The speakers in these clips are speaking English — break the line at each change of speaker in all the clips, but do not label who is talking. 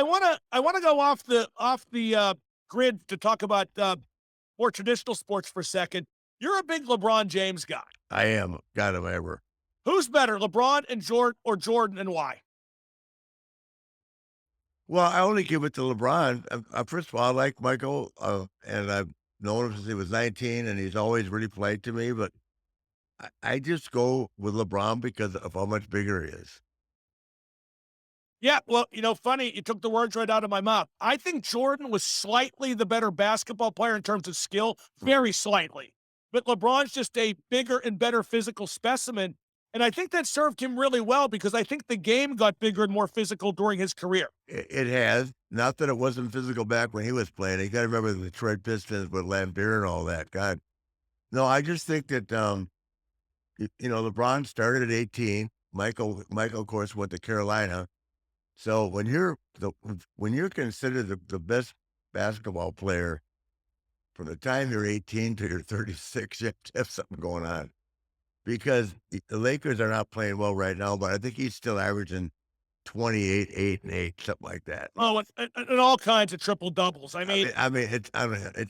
I wanna go off the grid to talk about more traditional sports for a second. You're a big LeBron James guy.
I am. God, am I ever.
Who's better, LeBron and Jordan, or Jordan and why?
Well, I only give it to LeBron. First of all, I like Michael, and I've known him since he was 19, and he's always really played to me. But I just go with LeBron because of how much bigger he is.
Yeah, well, funny, you took the words right out of my mouth. I think Jordan was slightly the better basketball player in terms of skill, very slightly. But LeBron's just a bigger and better physical specimen. And I think that served him really well because I think the game got bigger and more physical during his career.
It has. Not that it wasn't physical back when he was playing. You got to remember the Detroit Pistons with Lambeer and all that. God, no, I just think that LeBron started at 18. Michael, of course, went to Carolina. So when you're considered the best basketball player from the time you're 18 to you're 36, you have to have something going on because the Lakers are not playing well right now, but I think he's still averaging 28, 8, and 8, something like that.
Oh, and all kinds of triple doubles. I mean,
It's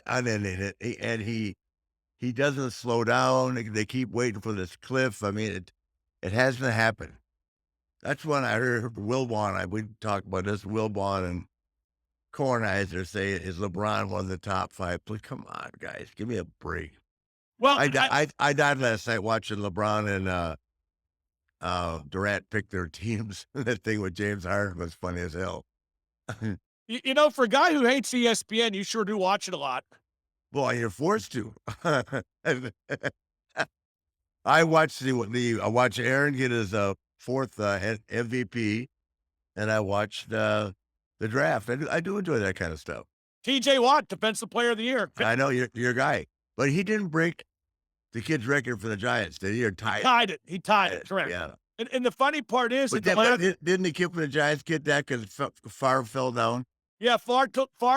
unending. He doesn't slow down. They keep waiting for this cliff. I mean, it hasn't happened. That's when I heard we talked about this, Wilbon and Kornheiser say, "Is LeBron one of the top 5?" Please, come on, guys, give me a break.
well,
I died last night watching LeBron and, Durant pick their teams. That thing with James Harden was funny as hell.
for a guy who hates ESPN, you sure do watch it a lot.
Boy, you're forced to. I watched I watched Aaron get his, 4th, MVP, and I watched, the draft. I do enjoy that kind of stuff.
TJ Watt, Defensive Player of the Year.
I know you're your guy, but he didn't break the kid's record for the Giants, did he? Or tie
He
it?
tied it. He tied it. Correct.
Yeah.
And the funny part is,
But
Atlanta,
didn't the kid from the Giants get that because Favre fell down?
yeah, Favre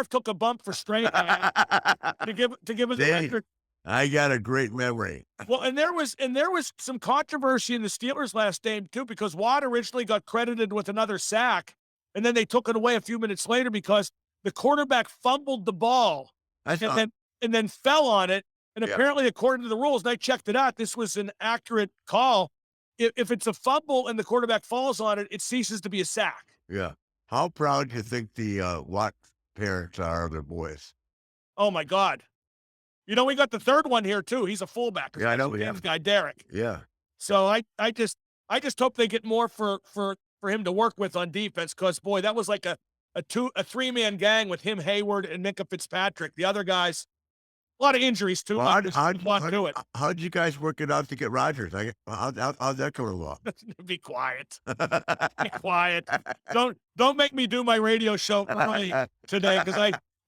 took a bump for straight to give us a
They
record.
I got a great memory.
Well, and there was some controversy in the Steelers last game too because Watt originally got credited with another sack, and then they took it away a few minutes later because the quarterback fumbled the ball
I
and
saw
then fell on it. And
Yeah,
apparently, according to the rules, and I checked it out, this was an accurate call. If it's a fumble and the quarterback falls on it, it ceases to be a sack.
yeah. How proud do you think the, Watt parents are of their boys?
Oh my God! We got the third one here too. He's a fullback.
Yeah, I know,
Special
yeah.
teams guy, Derek.
Yeah.
So I just hope they get more for him to work with on defense because boy, that was like a 3-man gang with him, Hayward, and Minka Fitzpatrick. The other guys, a lot of injuries too.
Well,
Like this lot to it.
how'd you guys work it out to get Rodgers? How'd that come along?
Be quiet. Be quiet. Don't make me do my radio show early today because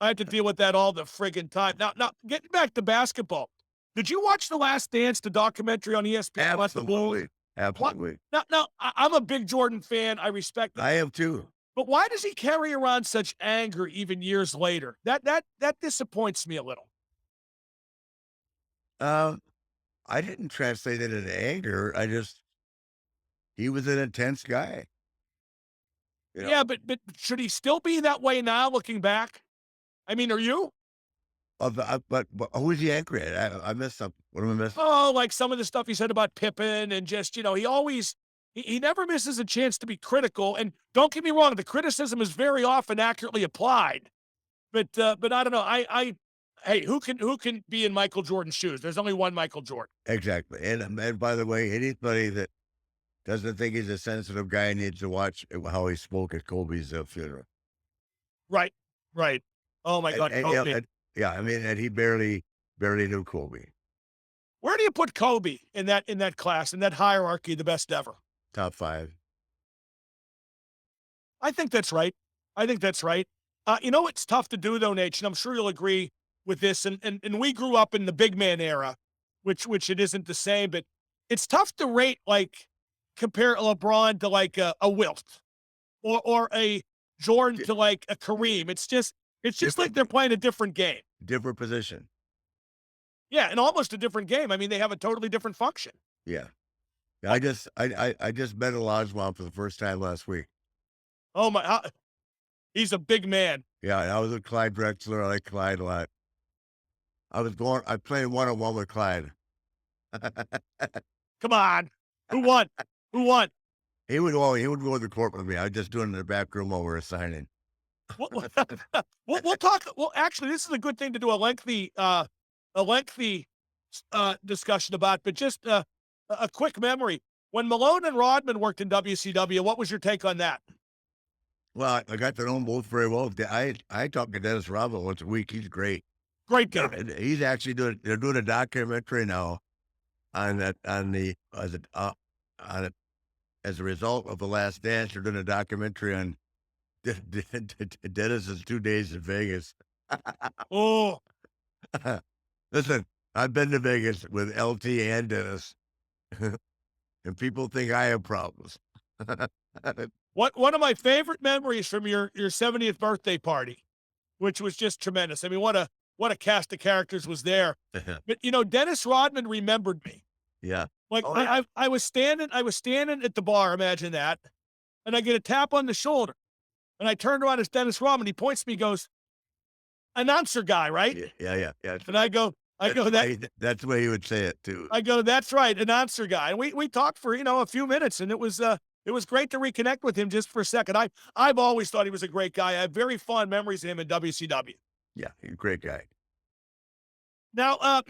I have to deal with that all the friggin' time. Now, getting back to basketball. Did you watch The Last Dance, the documentary on ESPN about the Bulls?
Absolutely. Absolutely.
Now, I'm a big Jordan fan. I respect it.
I am too.
But why does he carry around such anger even years later? That disappoints me a little.
Uh, I didn't translate it into anger. He was an intense guy, you know?
Yeah, but should he still be that way now, looking back? I mean, are you?
But who was he angry at? I missed something. What am I missing?
Oh, like some of the stuff he said about Pippen and just, he never misses a chance to be critical. And don't get me wrong, the criticism is very often accurately applied. But I don't know. Hey, who can be in Michael Jordan's shoes? There's only one Michael Jordan.
Exactly. And by the way, anybody that doesn't think he's a sensitive guy needs to watch how he spoke at Kobe's funeral.
Right. Right. Oh my God,
Yeah,
Kobe.
yeah, I mean, and he barely knew Kobe.
Where do you put Kobe in that class, in that hierarchy, the best ever?
Top 5.
I think that's right. I think that's right. It's tough to do though, Nate, and I'm sure you'll agree with this. And we grew up in the big man era, which it isn't the same, but it's tough to rate compare LeBron to like a Wilt or a Jordan to like a Kareem. It's just like
Different
they're playing a different game.
different position.
Yeah, and almost a different game. I mean, they have a totally different function.
Yeah. I just met Olajuwon for the first time last week.
Oh my! He's a big man.
Yeah, I was with Clyde Drexler. I like Clyde a lot. I played one-on-one with Clyde.
Come on. Who won? Who won?
He would go to the court with me. I was just doing it in the back room while we were signing.
We'll, we'll talk. Well, actually, this is a good thing to do a lengthy discussion about, but just a quick memory. When Malone and Rodman worked in WCW, what was your take on that?
Well, I got to know them both very well. I talk to Dennis Rodman once a week. He's great.
Great guy.
And he's actually they're doing a documentary now on that on it as a result of the Last Dance. They're doing a documentary on Dennis's 2 days in Vegas.
Oh,
Listen, I've been to Vegas with LT and Dennis, and people think I have problems.
one of my favorite memories from your 70th birthday party, which was just tremendous. I mean, what a cast of characters was there. But Dennis Rodman remembered me.
Yeah.
Like
Oh, yeah.
I was standing at the bar, imagine that, and I get a tap on the shoulder, and I turn around, it's Dennis Rodman. He points to me, goes, "Announcer guy, right?"
Yeah.
And
That's the way he would say it too.
I go, "That's right, announcer guy." And we talked for a few minutes, and it was great to reconnect with him just for a second. I've always thought he was a great guy. I have very fond memories of him in WCW.
Yeah, he's a great guy.
Now,